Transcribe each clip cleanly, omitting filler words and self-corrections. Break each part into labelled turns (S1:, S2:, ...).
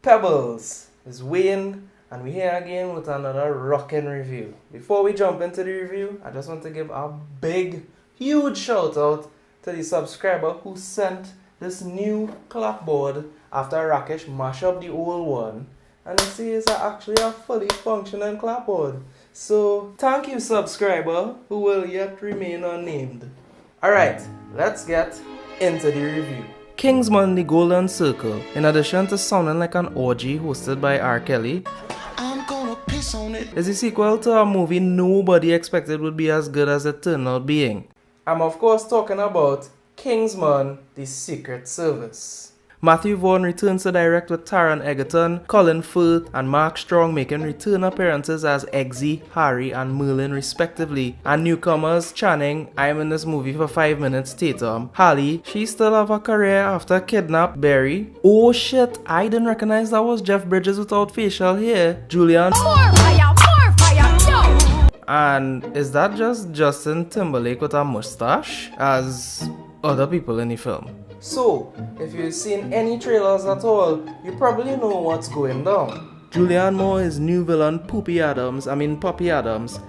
S1: Pebbles, it's Wayne, and we're here again with another RockN review. Before we jump into the review, I just want to give a big, huge shout out to the subscriber who sent this new clapboard after Rakesh mashed up the old one. And you see it's actually a fully functioning clapboard. So thank you, subscriber, who will yet remain unnamed. Alright, let's get into the review. KINGSMAN The Golden Circle, in addition to sounding like an orgy hosted by R. Kelly, is a sequel to a movie nobody expected would be as good as it turned out being. I'm of course talking about KINGSMAN The Secret Service. Matthew Vaughn returns to direct with Taron Egerton, Colin Firth, and Mark Strong making return appearances as Eggsy, Harry, and Merlin respectively. And newcomers Channing, I'm in this movie for 5 minutes, Tatum, Hallie, she still have a career after Kidnap, Barry. Oh shit, I didn't recognize that was Jeff Bridges without facial hair, Julian. More fire, no! And is that just Justin Timberlake with a mustache, as other people in the film? So, if you've seen any trailers at all, you probably know what's going down. Julianne Moore is new villain Poppy Adams,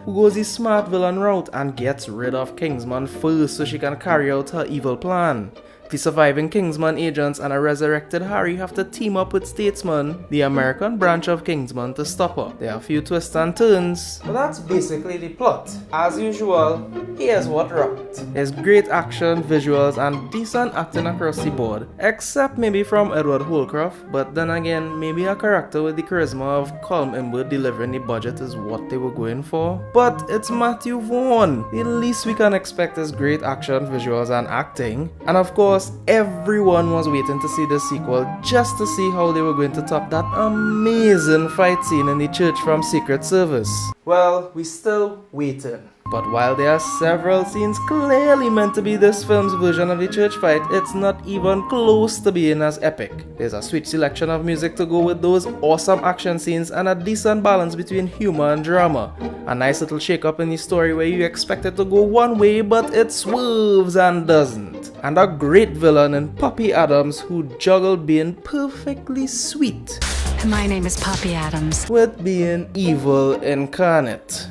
S1: who goes the smart villain route and gets rid of Kingsman first so she can carry out her evil plan. The surviving Kingsman agents and a resurrected Harry have to team up with Statesman, the American branch of Kingsman, to stop her. There are a few twists and turns, but that's basically the plot. As usual, here's what rocked. There's great action, visuals, and decent acting across the board, except maybe from Edward Holcroft, but then again, maybe a character with the charisma of Colm Imbert delivering the budget is what they were going for. But it's Matthew Vaughn. The least we can expect is great action, visuals, and acting. And of course, everyone was waiting to see the sequel just to see how they were going to top that amazing fight scene in the church from Secret Service. Well, we're still waiting. But while there are several scenes clearly meant to be this film's version of the church fight, it's not even close to being as epic. There's a sweet selection of music to go with those awesome action scenes and a decent balance between humor and drama. A nice little shake up in the story where you expect it to go one way but it swerves and doesn't. And a great villain in Poppy Adams who juggled being perfectly sweet.
S2: My name is Poppy Adams.
S1: With being evil incarnate.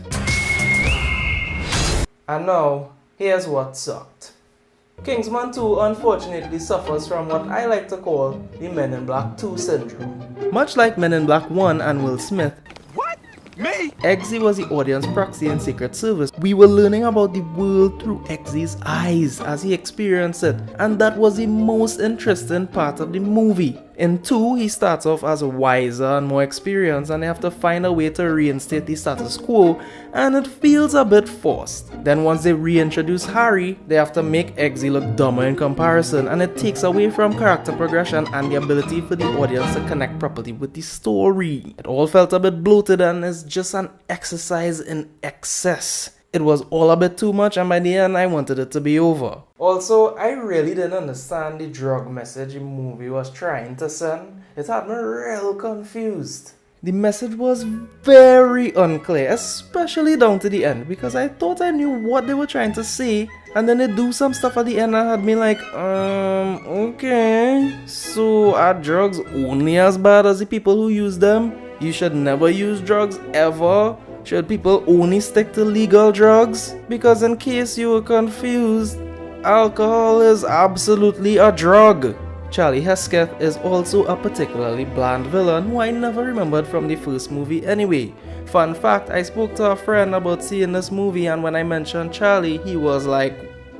S1: And now, here's what sucked. Kingsman 2 unfortunately suffers from what I like to call the Men in Black 2 syndrome. Much like Men in Black 1 and Will Smith, me? Eggsy was the audience proxy in Secret Service. We were learning about the world through Eggsy's eyes as he experienced it, and that was the most interesting part of the movie. In 2, he starts off as wiser and more experienced, and they have to find a way to reinstate the status quo, and it feels a bit forced. Then once they reintroduce Harry, they have to make Eggsy look dumber in comparison, and it takes away from character progression and the ability for the audience to connect properly with the story. It all felt a bit bloated and is just an exercise in excess. It was all a bit too much, and by the end I wanted it to be over. Also, I really didn't understand the drug message the movie was trying to send. It had me real confused. The message was very unclear, especially down to the end, because I thought I knew what they were trying to say, and then they do some stuff at the end that had me like, okay, so are drugs only as bad as the people who use them? You should never use drugs ever? Should people only stick to legal drugs? Because in case you were confused, alcohol is absolutely a drug. Charlie Hesketh is also a particularly bland villain who I never remembered from the first movie anyway. Fun fact, I spoke to a friend about seeing this movie, and when I mentioned Charlie, he was like,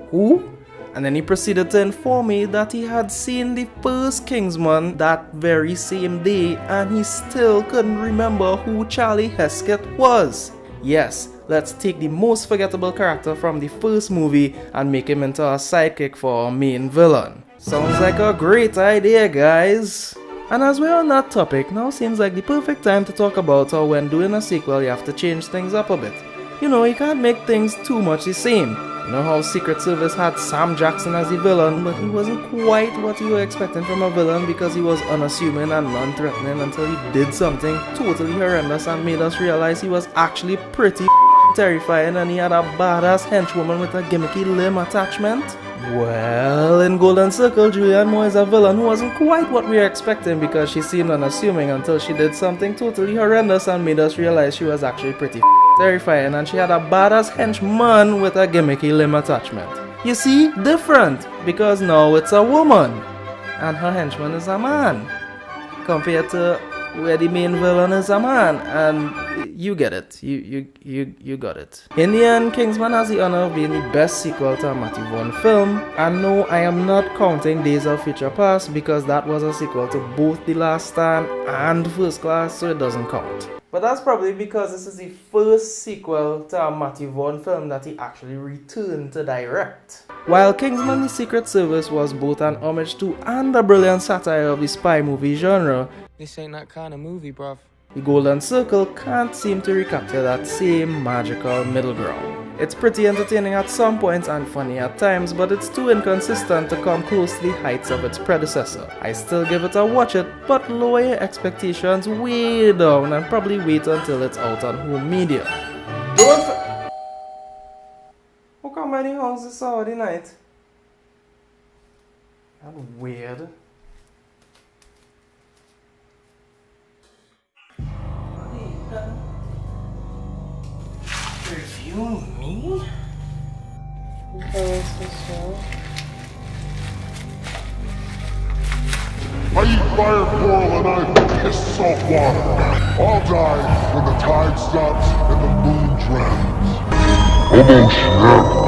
S1: who? And then he proceeded to inform me that he had seen the first Kingsman that very same day and he still couldn't remember who Charlie Hesketh was. Yes, let's take the most forgettable character from the first movie and make him into a sidekick for our main villain. Sounds like a great idea, guys. And as we're on that topic, now seems like the perfect time to talk about how when doing a sequel you have to change things up a bit. You know, you can't make things too much the same. You know how Secret Service had Sam Jackson as the villain, but he wasn't quite what you were expecting from a villain because he was unassuming and non-threatening until he did something totally horrendous and made us realize he was actually pretty terrifying and he had a badass henchwoman with a gimmicky limb attachment? Well, in Golden Circle, Julianne Moore is a villain who wasn't quite what we were expecting because she seemed unassuming until she did something totally horrendous and made us realize she was actually pretty terrifying, and she had a badass henchman with a gimmicky limb attachment. You see, different, because now it's a woman and her henchman is a man, compared to where the main villain is a man, and you get it. You got it. In the end, Kingsman has the honor of being the best sequel to a Matthew Vaughn film, and no, I am not counting Days of Future Past because that was a sequel to both The Last Stand and First Class, so it doesn't count. But that's probably because this is the first sequel to a Matthew Vaughn film that he actually returned to direct. While Kingsman The Secret Service was both an homage to and a brilliant satire of the spy movie genre,
S3: this ain't that kind of movie, bruv.
S1: The Golden Circle can't seem to recapture that same magical middle ground. It's pretty entertaining at some points and funny at times, but it's too inconsistent to come close to the heights of its predecessor. I still give it a watch it, but lower your expectations way down and probably wait until it's out on home media. How come by the house this Saturday night? That's weird. Review me?
S4: I eat fire coral and I piss salt water. I'll die when the tide stops and the moon drowns. Almost never.